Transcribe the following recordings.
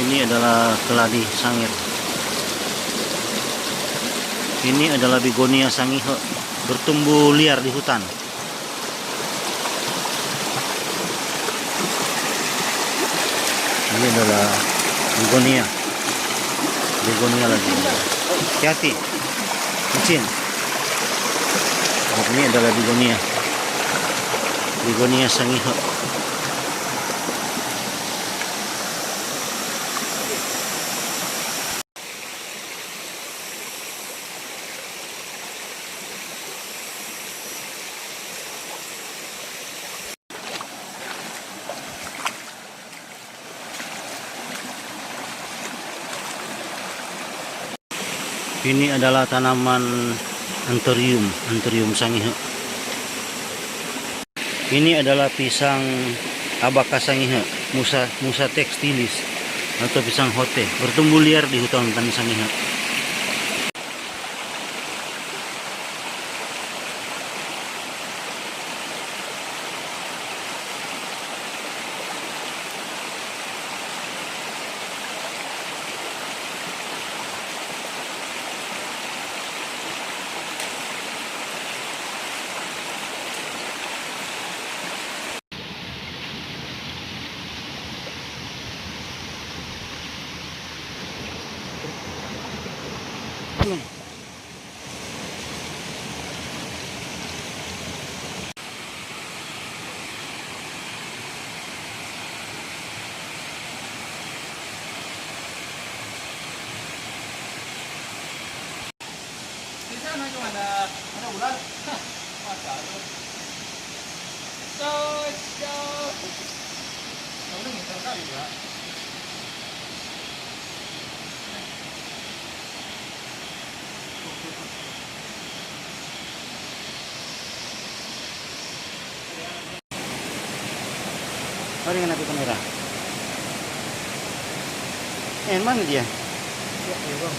Ini adalah keladi sangir. Ini adalah Begonia sangihe, bertumbuh liar di hutan. Ini adalah Begonia. Begonia lagi. Hati-hati. Licin. Ini adalah Begonia. Begonia sangihe. Ini adalah tanaman anthurium sangihe. Ini adalah pisang Abaca sangihe, Musa textilis atau pisang hote, bertumbuh liar di hutan sangihe. Di sana cuma ada ular. Masa itu. Cocok. Kamu ngincer kali ya. Mari natin kamera. Mana dia? Ya, bang.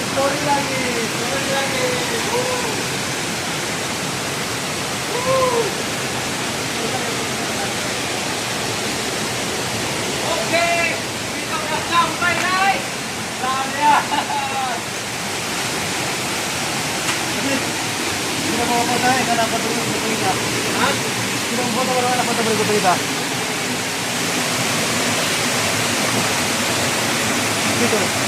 Story lagi. Oke, kita udah sampai guys. Kita mau foto ya, karena foto berikutnya. Kita mau foto karena foto berikutnya. Gitu.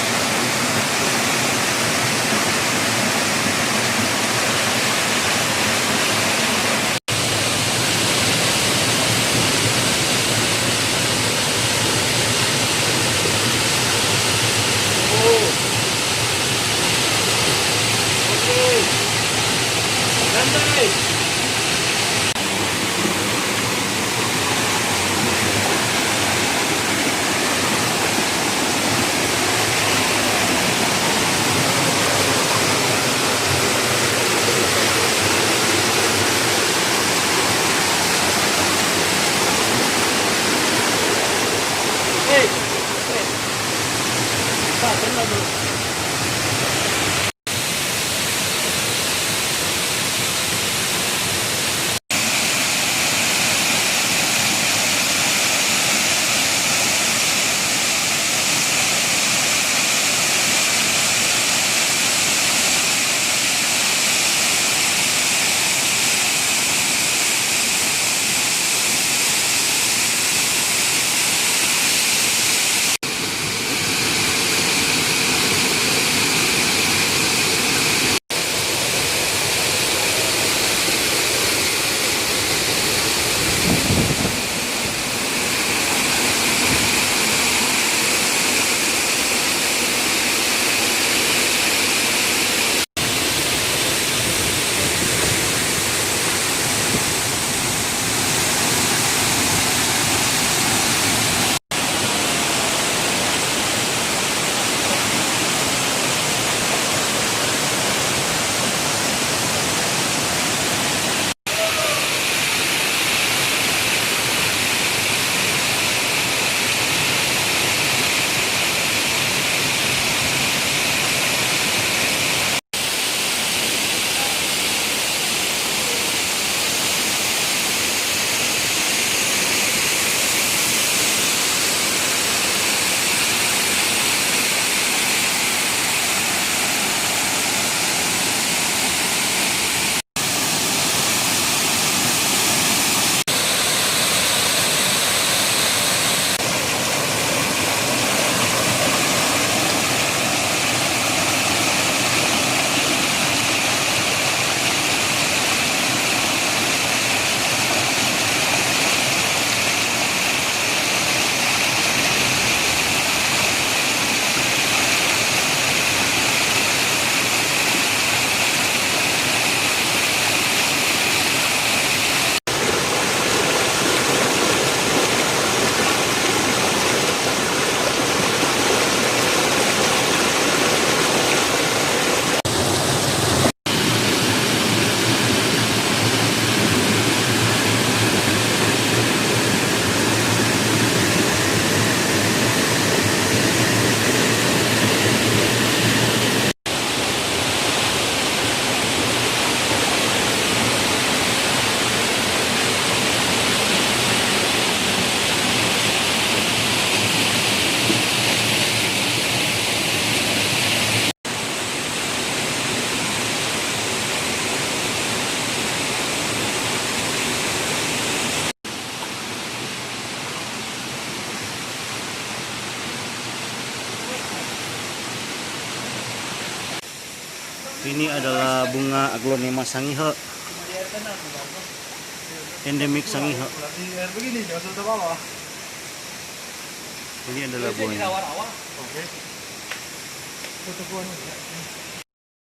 Ini adalah bunga Aglonema sangihe, endemik sangihe. Di air begini, jangan sudah bawah. Ini adalah buahnya. Oke. Tutup buahnya.